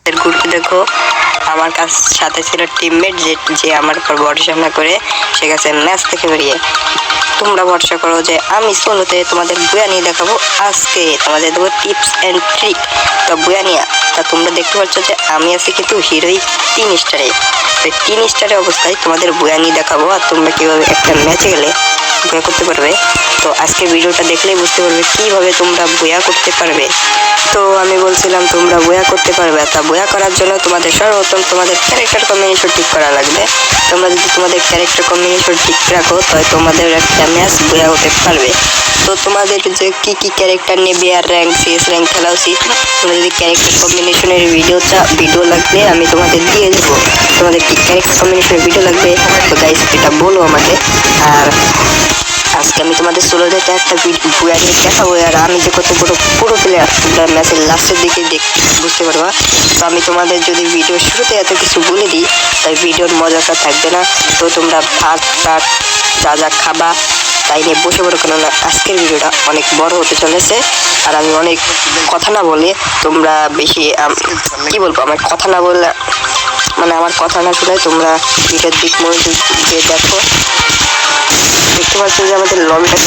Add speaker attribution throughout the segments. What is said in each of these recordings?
Speaker 1: গ্রুপে দেখো আমার সাথে ছিল টিমমেট যে আমার উপর ভরসা না করে সে গেছে ম্যাচ থেকে বেরিয়ে। তোমরা ভরসা করো যে আমি সোলোতে তোমাদের বুয়া নিয়ে দেখাবো। আজকে তোমাদের দেবো টিপস অ্যান্ড ট্রিক। তো বুয়া নিয়ে তা তোমরা দেখতে পাচ্ছ যে আমি আছি কিন্তু হিরোই 3 স্টারে। 3 স্টারের অবস্থায় তোমাদের বুয়া নিয়ে দেখাবো আর তোমরা কিভাবে একটা ম্যাচে গেলে বুয়া করতে পারবে। তো আজকে ভিডিওটা দেখলেই বুঝতে পারবে কিভাবে তোমরা বুয়া করতে পারবে। তো আমি বলছিলাম তোমরা বুয়া করতে পারবে, তা বুয়া করার জন্য তোমাদের সর্বপ্রথম তোমাদের ক্যারেক্টার কম্বিনেশন ঠিক করা লাগবে। তোমরা যদি তোমাদের ক্যারেক্টার কম্বিনেশন ঠিক রাখো তাহলে তোমাদের একটা ম্যাচ বুয়া হতে পারবে। তো তোমাদের যে কি কি ক্যারেক্টার নেবে আর র্যাঙ্ক সিএস র্যাঙ্ক খেলা উচিত, তোমরা যদি ক্যারেক্টার কম্বিনেশনের ভিডিও লাগবে আমি তোমাদের দিয়ে দেবো। তোমাদের কি ক্যারেক্টার কম্বিনেশনের ভিডিও লাগবে তো গাইস এটা বলো আমাকে। আর আজকে আমি তোমাদের সোলোতে একটা বুয়া নিয়ে দেখাবো আর আমি যে কত বড় পুরো প্লেয়ার তোমরা ম্যাচের লাস্টের দিকে বুঝতে পারবা। তো আমি তোমাদের যদি ভিডিও শুরুতে এত কিছু বলে দিই তাই ভিডিওর মজাটা থাকবে না। তো তোমরা ভাত টাট যা যা খাবা তাই নিয়ে বসে পড়ো, কেননা আজকের ভিডিওটা অনেক বড় হতে চলেছে। আর আমি অনেক কথা না বলে তোমরা বেশি কি বলবো, আমার কথা না বললে মানে আমার কথা না শুনে তোমরা ভিডিওর দিক মনোযোগ দিয়ে দেখো। দেখতে পাচ্ছ যে আমাদের লবিটা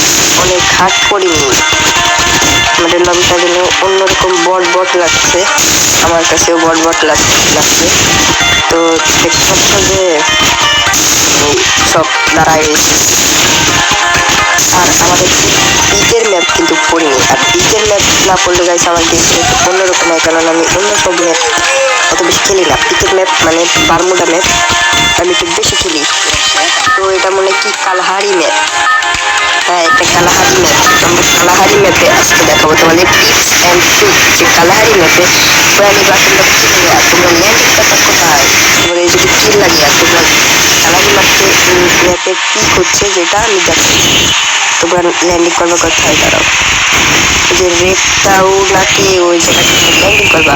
Speaker 1: অনেক হার্ড করিনি, আমাদের লবিটা যেন অন্যরকম বট লাগছে, আমার কাছেও বট লাগছে। তো দেখতে পাচ্ছ যে সব দাঁড়ায় আর আমাদের পিচের ম্যাপ কিন্তু পড়িনি। আর পিচের ম্যাপ না পড়লে গাইছে আমার গেম অন্যরকম হয়, কারণ আমি অন্য সব ম্যাপ অত বেশি খেলি না। পিচের ম্যাপ মানে বারমুডা ম্যাপ আমি একটু বেশি খেলি। তো এটা মনে কি কালহারি ম্যাপ, হ্যাঁ এটা কালাহারি ম্যাপ। আমরা কালাহারি ম্যাপে আজকে দেখাবো তোমাদের টিপস অ্যান্ড ট্রিক। যে কালাহারি ম্যাপে প্রাণী বা তোমরা কি লাগে আর তোমরা ল্যান্ডিং করবা কোথায়, তোমাদের যদি কিল লাগে আর তোমরা কালাহারি ম্যাপে কি করছে যেটা আমি দেখাচ্ছি। তোমরা ল্যান্ডিং করবা কোথায়, দাঁড়াও যে রেডটাও নাকি ওই জায়গাতে ল্যান্ডিং করবা।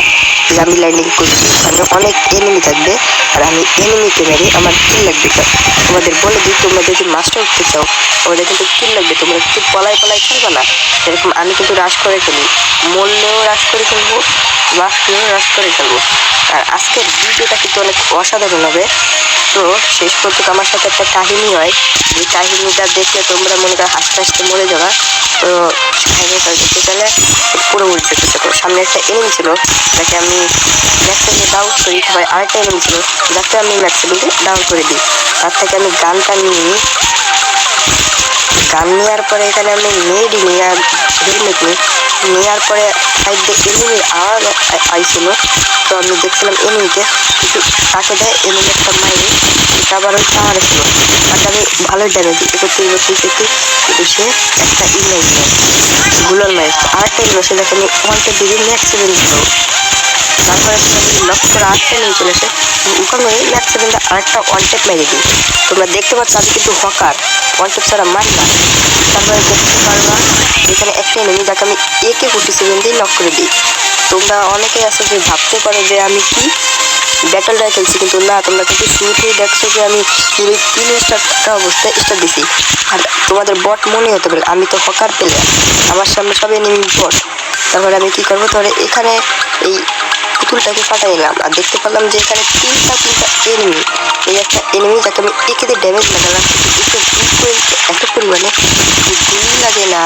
Speaker 1: যে আমি ল্যান্ডিং করছি ওখানে অনেক এনিমি থাকবে আর আমি এনিমিকে মেরে আমার কিল লাগবে। তোমাদের বলে দিই তোমরা যদি মাস্টার উঠতে চাও ওদের কিন্তু কিল লাগবে, তোমরা কিন্তু পলাই খেলবে না। যেরকম আমি কিন্তু রাশ করে খেলি, মরলেও রাশ করে খেলবো, বাঁচলেও রাশ করে খেলবো। আর আজকের ভিডিওটা কিন্তু অনেক অসাধারণ হবে। তো শেষ পর্যন্ত আমার সাথে একটা কাহিনী হয়, যে কাহিনীটা দেখে তোমরা মনে করো হাসতে হাসতে মরে যাওয়া। তো কাহিনীটা দেখতে চাইলে পুরো উল্টে দেখো। সামনে একটা এনিমি ছিল যাকে আমি ম্যাক্সিমাম ডাউন করি, তারপরে আরেকটা এনিমি ছিল যাকে আমি ম্যাক্সিমাম ডাউন করে দিই। তার থেকে আমি গানটা নিয়ে গান নেওয়ার পরে এখানে আমি মেড নিয়ে আর হেলমেট নেওয়ার পরে সাইড দিয়ে এনিমির আওয়াজ আইছিল। তো আমি দেখছিলাম এনিমিকে কিছু তাকে দেয় এনিমিটা মাইরে আবার ওই টাওয়ারে ছিল, তাকে আমি ভালোই ড্যামেজ দিই 31 এসে একটা ইমেজ গুলোর মাইজ আরেকটা ইমেজ যাকে আমি 1 দিবি ম্যাক্সিমাম দিত। তারপরে লক করে আরেকটা নিয়ে চলে এসে ওখানে ম্যাক্সিমামটা আরেকটা ওয়ানটেপ মেরে দিই। তোমরা দেখতে পাচ্ছ আমি কিন্তু হকার, ওয়ানটেপ ছাড়া মারি না। তারপরে দেখতে পারবা এখানে একটা এনিমি যাকে আমি AK-47 দিয়ে নক করে দিই। তোমরা অনেকেই আছে যে ভাবতে পারো যে আমি কি ব্যাটল রয়্যাল খেলছি, কিন্তু না, তোমরা কিন্তু শুরুতেই দেখছো যে আমি 3 স্টার অবস্থায় স্টার দিছি। আর তোমাদের বট মনে হতে পারে আমি তো হকার প্লেয়ার, আমার সামনে সব এনিমি বট। তারপরে আমি কি করবো, তাহলে এখানে এই পুতুলটাকে ফাটাই নিলাম আর দেখতে পেলাম যে এখানে তিনটা এনিমি। এই একটা এনিমি যাকে আমি একেতে ড্যামেজ লাগালাম, এত পরিমাণে গুলি লাগে না,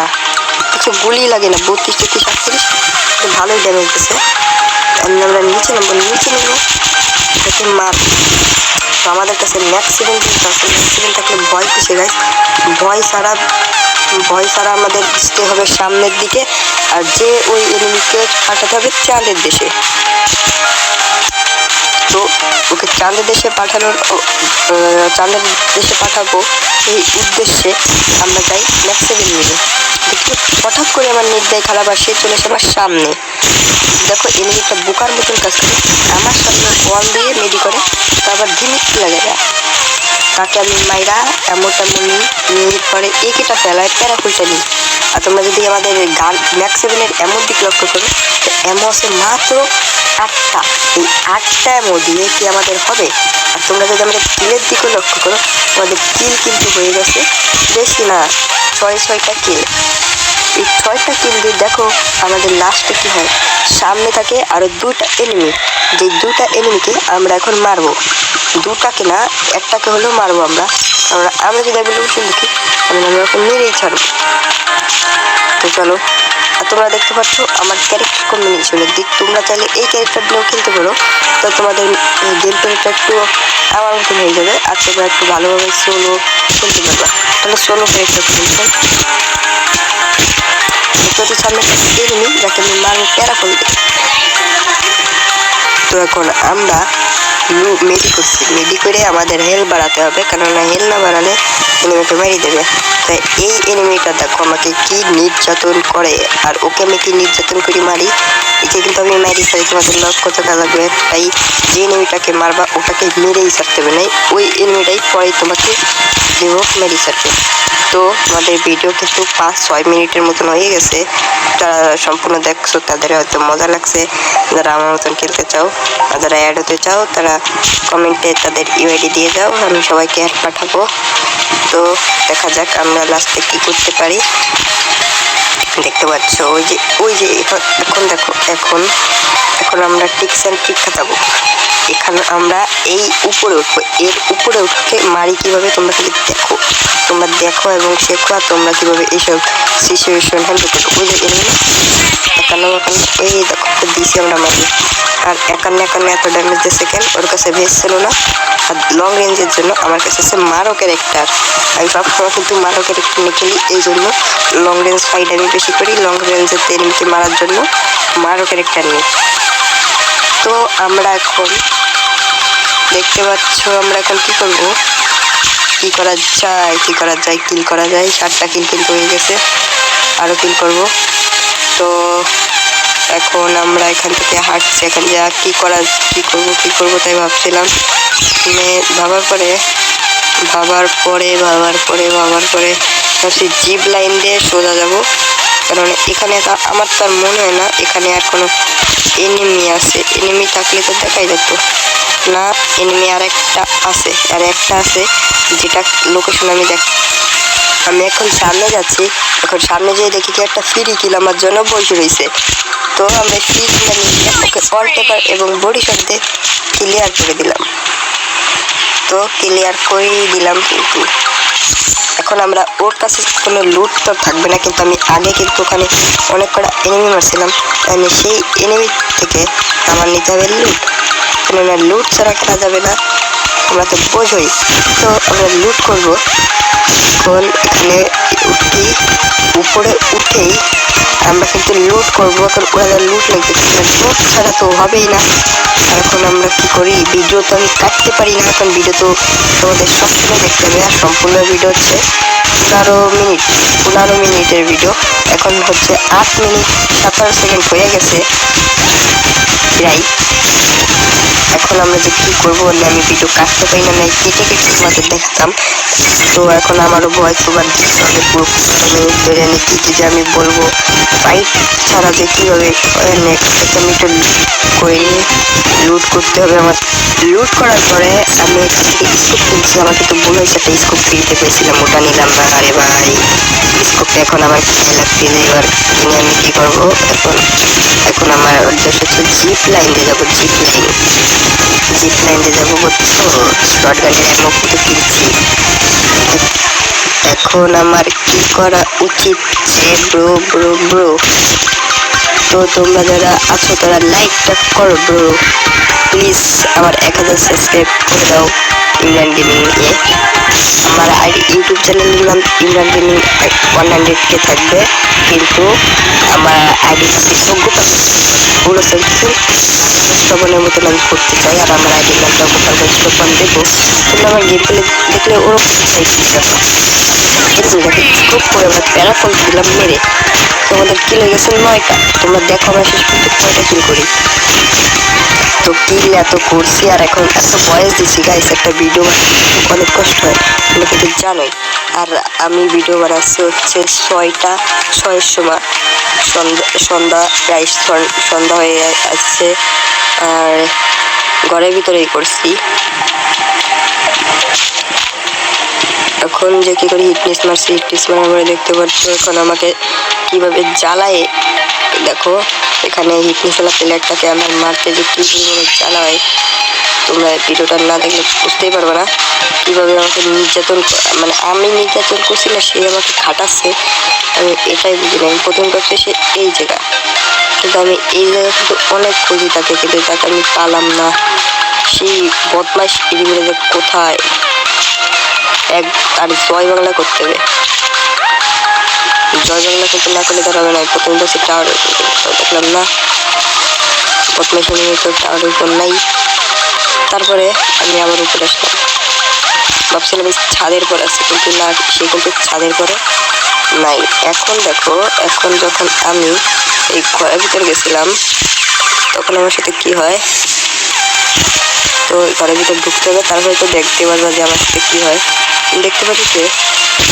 Speaker 1: কিছু গুলি লাগে না, 32, 33, 38 ভালোই ড্যামেজ দিচ্ছে। আমরা নিচে নেবো যাতে মার। তো আমাদের কাছে ম্যাক্সিমাম থাকলে ভয় কিসে গাইস, ভয় ছাড়া আমাদের আসতে হবে সামনের দিকে। আর যে ওই এনিমিকে পাঠাতে হবে চাঁদের দেশে। তো ওকে চাঁদের দেশে পাঠাবো এই উদ্দেশ্যে আমরা যাই ম্যাক্সিমাম মিলে। দেখি হঠাৎ করে আমার নির্দায় খারাপ আর সে চলে এসে আমার সামনে। দেখো এনিমিটা বোকার মতন কাজ করে আমার সামনে ওয়ান দিয়ে মেডি করে, তারপর জিমিট লাগে না, তাকে আমি মাইরা নিয়ে পরে একেটা ফেলায় প্যারাফুলটা নিই। আর তোমরা যদি আমাদের গান ম্যাক্সিমামের এমন দিক লক্ষ্য করো তো এমো আছে মাত্র 8টা। এই 8টা এমো দিয়ে কি আমাদের হবে? আর তোমরা যদি আমাদের কিলের দিকে লক্ষ্য করো আমাদের কিল কিন্তু হয়ে গেছে বেশি না, 6টা কিল। এই 6টা কিল দিয়ে দেখো আমাদের লাস্টে কি হয়। সামনে থাকে আরো দুটা এনিমি, যে দুটা এনিমিকে আমরা এখন মারবো। দুটাকে না, একটাকে হলেও মারবো আমরা, কারণ আমরা যদি এভলিউশন দেখি তাহলে আমরা এখন মেরেই ছাড়বো। তো চলো, আর তোমরা দেখতে পাচ্ছ আমার ক্যারেক্টার কম্বিনেশনের দিক, তোমরা চাইলে এই ক্যারেক্টার দিয়েও খেলতে পারো, তো তোমাদের গেম প্লেটা একটু আমার মতন হয়ে যাবে, আর তোমরা একটু ভালোভাবে সোলো খেলতে পারবা। তাহলে সোলো ক্যারেক্টার কম্বিনেশন দেখতে সামনে এনিমি যাকে আমি মারবো প্যারাফল দিয়ে। তো এখন আমরা মেডি করছি, মেডি করে আমাদের হেল বাড়াতে হবে, কেননা হেল না বাড়ালে এনিমিকে মেরে দেবে। তাই এই এনিমিটা দেখো আমাকে কি নির্যাতন করে, আর ওকে আমি কি নির্যাতন করি মারি, একে কিন্তু আমি মারি সারি, তোমাদের লক্ষ্য থাকা লাগবে। তাই যে এনিমিটাকে মারবা ওটাকে মেরেই ছাড়তে হবে, নাই ওই এনিমিটাই পরে তোমাকে যে হোক মেরে ছাড়বে। তো আমাদের ভিডিও কিন্তু 5-6 মিনিটের মতন হয়ে গেছে, যারা সম্পূর্ণ দেখছো তাদের হয়তো মজা লাগছে। যারা আমার মতন খেলতে চাও, যারা অ্যাড হতে চাও, তারা কমেন্টে তাদের ইউআইডি দিয়ে যাও, আমি সবাইকে অ্যাড পাঠাবো। তো দেখা যাক আমরা লাস্টে কি করতে পারি। দেখতে পাচ্ছ ওই যে এখন দেখো, এখন আমরা টিক্স অ্যান্ড ট্রিক খাটাবো। এখানে আমরা এই উপরে উঠবো, এর উপরে উঠে মারি কিভাবে তোমরা খালি দেখো, তোমরা দেখো এবং শেখো, আর তোমরা কিভাবে এইসব সিচুয়েশন হ্যান্ডেল করো। ওই যে একান্ন এই দেখো দিছি আমরা মারি, আর একান্ন এত ড্যামেজ দিয়ে সেকেন্ড ওর কাছে ভেস ছিল না। আর লং রেঞ্জের জন্য আমার কাছে আছে মারো ক্যারেক্টার, আমি সবসময় কিন্তু মারো ক্যারেক্টার নিয়ে খেলি, এই জন্য লং রেঞ্জ ফাইট আমি বেশি করি, লং রেঞ্জের এনিমিকে মারার জন্য মারো ক্যারেক্টার নিই। তো আমরা এখন দেখতে পাচ্ছ আমরা এখন কি করব, কি করা যায় কিল করা যায়। 7টা কিল কিন্তু হয়ে গেছে, আরো কিল করব। তো এখন আমরা এখান থেকে হাঁটছি, এখন যা কি করব তাই ভাবছিলাম। ভাবার পরে ভাবছি জিপ লাইন দিয়ে সোজা যাব, কারণ এখানে আমার তো আর মনে হয় না এখানে আর কোনো এনিমি আছে। এনিমি থাকলে তো দেখাই যেত না, এনিমি আর একটা আছে যেটা লোকেশন আমি এখন সামনে যাচ্ছি। এখন সামনে যেয়ে দেখি কি একটা ফ্রি কিল আমার জন্য বসে রয়েছে। তো আমরা ফ্রি কিলটা নিয়ে ওকে অল টেপার এবং বডি শট দিয়ে ক্লিয়ার করে দিলাম। কিন্তু এখন আমরা ওর কাছে কোনো লুট তো থাকবে না, কিন্তু আমি আগে কিন্তু ওখানে অনেক কটা এনিমি মারছিলাম, আমি সেই এনিমি থেকে আমার নিতে হবে লুট, কেননা লুট ছাড়া খেলা যাবে না, তোমরা তো বোঝোই। তো আমরা লুট করব। এখন এখানে উপরে উঠেই আমরা কিন্তু লুট করবো, এখন ওরা লুট লাগবে, লুট ছাড়া তো হবেই না। আর এখন আমরা কি করি, ভিডিও তো আমি কাটতে পারি না, এখন ভিডিও তো তোমাদের সবসময় দেখতে হবে। আর সম্পূর্ণ ভিডিও হচ্ছে 15 মিনিটের ভিডিও, এখন হচ্ছে 8 মিনিট 17 সেকেন্ড হয়ে গেছে প্রায়। এখন আমরা যে কি করবো, আমি ভিডিও কাটতে পারি না, কেটে তোমাদের দেখাতাম। তো এখন আমারও ভয়েস ওভার দিতে হবে পুরো কি যে আমি বলবো, ফাইট ছাড়া যে কীভাবে আমি তো করে নিয়ে লুট করতে হবে। আমার লুট করার পরে আমি এখান থেকে স্কোপ কিনছি, আমার কিন্তু ভুল হয়েছে, একটা স্কোপ ফ্রিতে পেয়েছিলাম, ওটা নিলাম না। আরে ভাই স্কোপটা এখন আমার কিনে লাগছে, এবার কিনে আমি কি করবো, এখন আমার উদ্দেশ্য হচ্ছে জিপ লাইন দিয়ে যাবো, বুঝছো, শর্ট গানের অ্যামো কিন্তু কিনছি। এখন আমার কি করা উচিত যে ব্রো, তো তোমরা যারা আছো তারা লাইকটা করো ব্রো, প্লিজ আমার 1000 সাবস্ক্রাইব করে দাও ইমরান গেমিং নিয়ে। আমার ইউটিউব চ্যানেলের নাম ইমরান গেমিং 100K থাকবে, কিন্তু আমার আইডি পুরো শ্রবণের মতন আমি করতে চাই, আর আমার আইডির নামটা গোপাল শ্রবণ দেবো। তোমরা আমার গেম প্লে দেখলে ওরকম স্কোপ করে আমরা প্যারাফল দিলাম মেরে, তোমাদের কিল হয়ে গেছে 9টা। তোমরা দেখো আমরা শেষ পর্যন্ত 9টা কিল করি। তো কিল এত করছি আর এখন এত বয়স দিচ্ছি গাইস, একটা ভিডিও অনেক কষ্ট হয়, তোমরা কিন্তু জানোই। আর আমি ভিডিও বানাচ্ছি হচ্ছে 6টার সময়, সন্ধ্যা প্রায় সন্ধ্যা হয়ে আসছে, আর ঘরের ভিতরেই করছি। এখন যে কি করি, হিটনেস মারার পরে দেখতে পাচ্ছ এখন আমাকে কিভাবে জ্বালায় দেখো এখানে হিট মিসাইল প্লেয়ারটাকে আমার মারতে যে কি পরিমাণে চালায়, তোমরা ভিডিওটা না দেখলে বুঝতেই পারবে না কিভাবে আমাকে নির্যাতন, মানে আমি নির্যাতন করছি না সে আমাকে খাটাচ্ছে, আমি এটাই বুঝি না। প্রথম করছে সে এই জায়গা, কিন্তু আমি এই জায়গা কিন্তু অনেক খুঁজি তাকে, কিন্তু তাকে আমি পালাম না। সেই বদমাইশ এরিগুলো যে কোথায়, এক তার জয় বাংলা করতে হবে। জয় বাংলা কিন্তু না করলে তার হবে না। প্রথম বছর টাওয়ার দেখলাম না, বদমাইশ এরিমি তো টাওয়ারের উপর নাই। তারপরে আমি আবার উপরে আসলাম, ভাবছিলাম ছাদের পর আছে, কিন্তু না, সে কিন্তু ছাদের পরে নাই। এখন দেখো, এখন যখন আমি এই ঘরের ভিতরে গেছিলাম তখন আমার সাথে কি হয়, তো ঘরের ভিতরে ঢুকতে হবে, তারপরে তো দেখতে পারবা যে আমার সাথে কি হয়। দেখতে পাচ্ছি যে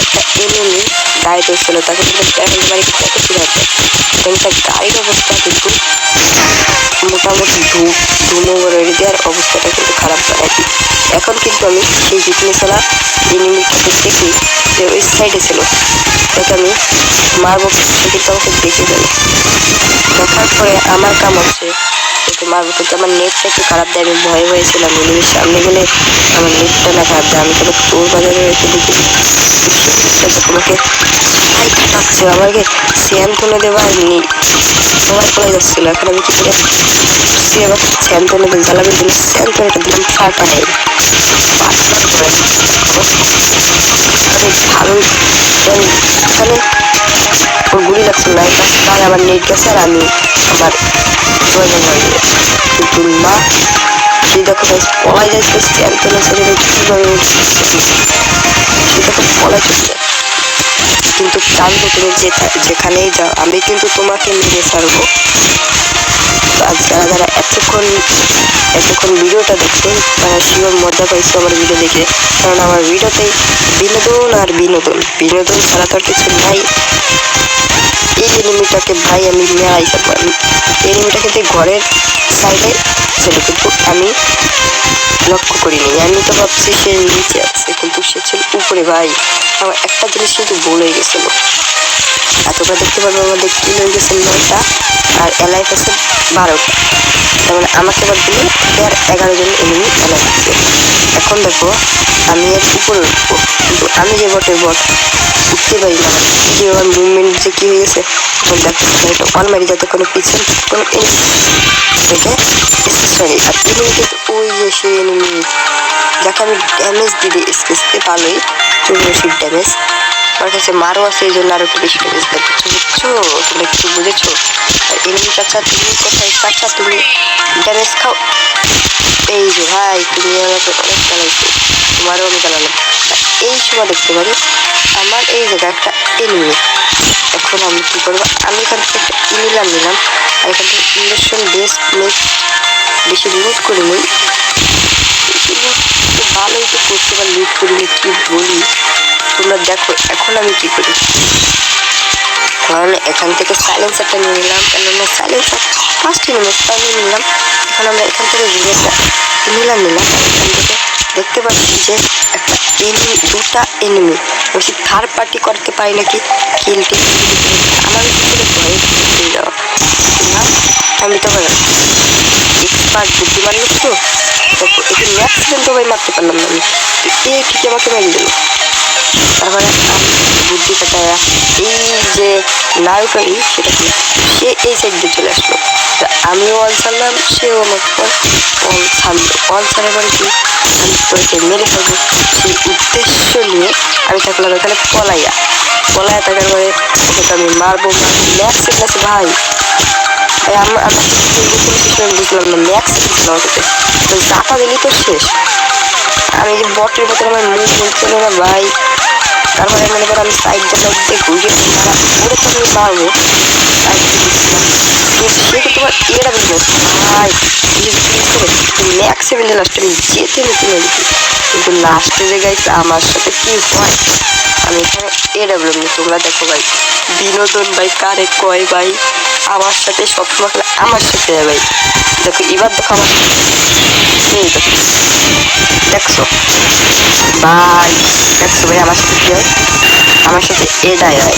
Speaker 1: একটা এনিমি গাড়ি হচ্ছিল, তাকে কিন্তু এখন বাড়ি এত ছিল আছে, তার গাড়ির অবস্থা কিন্তু মোটামুটি ধুমো রেডি দেওয়ার অবস্থাটা কিন্তু খারাপ করে। এখন কিন্তু আমি সেই জিতনি চলা এনিমিটাকে দেখি যে ওই সাইডে ছিল, তাকে আমি মারবো, সে কিন্তু আমাকে দেখে ফেলে। দেখার পরে আমার কাম হচ্ছে ওকে মারবো, কিন্তু আমার নেটটা একটু খারাপ দেয়, আমি ভয়ে হয়েছিলাম এনিমির সামনে গেলে আমার নেটটা না খারাপ দেয়। আমি কোনো চোর বাজারে রেখে দেখি তোমাকে খাটাচ্ছে, আমাকে স্যান তুলে দেওয়া সবাই চলে যাচ্ছিল। এখন আমি কি করে সে আবার স্যান তুলে দিন জ্বালাবের জন্য স্যান তুলে দিলাম, ফাটা নেই ভালোই এখানে ওর গুলি লাগছিল না, তার আমার নেট গেছে আর আমি আমার প্রয়োজন হয়ে গেছে। কিন্তু না, সে দেখো পলাই যাচ্ছে স্যান তুলে ছেড়ে কীভাবে সে দেখো পলাই চলছে। কিন্তু জানবো তুমি যেখানেই যাও আমি কিন্তু তোমাকে মেরে ছাড়বো। আর যারা যারা এতক্ষণ ভিডিওটা দেখছো তারা শিওর মজা পাইছো আমার ভিডিও দেখে, কারণ আমার ভিডিওতে বিনোদন আর বিনোদন ছাড়া তো আর কিছু নাই। এই এনিমিটাকে ভাই আমি মেরাই থাকবো, এনিমিটা কিন্তু ঘরের সাইডে ছিল, কিন্তু আমি লক্ষ্য করিনি। আমি তো ভাবছি সে নিচে আছে, কিন্তু সে ছিল উপরে। ভাই আমার একটা জিনিস কিন্তু ভুল হয়ে গেছিল, আর তোমরা দেখতে পারবো আমাদের কিল হয়ে গেছে 9টা আর এলাইফ আছে 12টা, তার মানে আমাকে বাদ দিলে আর 11 জন এনিমি এলাইফ আছে। এখন দেখো আমি এর উপরে উঠবো, কিন্তু আমি যে বটের বট উঠতে পারি না, যে আমার মুভমেন্ট যে কি হয়ে গেছে। এখন দেখো এটা অলমারি যাতে কোনো পিছন কোনো সরি, আর এনিমি কিন্তু ওই যে সেই এনিমি যাকে আমি ড্যামেজ দিই স্পেসতে ভালোই 84 ড্যামেজ, আমার কাছে মারও আছে, এই জন্য আরো একটু বেশি ড্যামেজ দেয়। বুঝছো তুমি একটু বুঝেছো? আর এনিমি চাচা তুমি কোথায়, চাচা তুমি ড্যামেজ খাও। এই যে ভাই তুমি আমাকে অনেক চালাইছো, তোমারও আমি চালালাম। এই সময় দেখতে পারি আমার এই জায়গায় একটা এনিমি। এখন আমি কি করবো, আমি এখান থেকে একটা নিলাম আর এখান থেকে ইন্ডাকশন বেস মেক বেশি লুট করে নিই, ভালোই তো করতে পারি, লুট করিনি কি বলি। তোমরা দেখো এখন আমি কি করি, কারণ এখান থেকে সাইলেন্সারটা নিয়ে নিলাম, কেননা সাইলেন্সার ফার্স্ট ইনভেস্টটা নিয়ে নিলাম। এখন আমরা এখান থেকে রিলেটটা নিলাম আর এখান থেকে দেখতে পাচ্ছি যে একটা এনিমি, দুটা এনিমি। বলছি থার্ড পার্টি করতে পারি নাকি কিলটি, আমার ভিতরে ভয়ে হয়ে যাওয়া না। আমি তো এক্সপার্ট বুদ্ধিমান লোক, তো একে ম্যাক্সিমাম তো ভাই মারতে পারলাম না আমি, এ ঠিকই আমাকে মেরে দিল। তারপরে বুদ্ধি কাটায়া এই যে নায়কারি সেটা কি, সে এই সাইড দিয়ে চলে আসলো, আমিও অল ছাড়লাম, সেও আমার পর অল ছাড়লো। অল ছাড়ার পরে কি আমি তোকে মেরে ফেলবো সেই উদ্দেশ্য নিয়ে আমি থাকলাম এখানে পলাইয়া থাকার পরে ওকে তো আমি মারবো ম্যাক্স ক্লাসে। ভাই আমার বুঝলাম না ম্যাক্স আমাকে তো চাপা দিলি তো শেষ। আমি যে বটের ভেতরে আমার মুখ বলছিল না ভাই, তারপরে মনে করো আমি সাইড দিয়ে ঘুরে মারা ওরে তো আমি মারবো, সে তো তোমার এটা বুঝবো ভাই ম্যাক্সে বেঁধে লাস্টে আমি যেতে নিতে দিচ্ছি, কিন্তু লাস্টে যে গাইছে আমার সাথে কি হয় আমি এখানে এডাব্লিউ নিই। তোমরা দেখো ভাই বিনোদন ভাই কারে কয় ভাই, আমার সাথে সবসময় খেলে আমার সাথে ভাই। দেখো এবার দেখো আমার এই দেখছো ভাই, দেখছো ভাই আমার সাথে কি হয়, আমার সাথে এটাই হয়।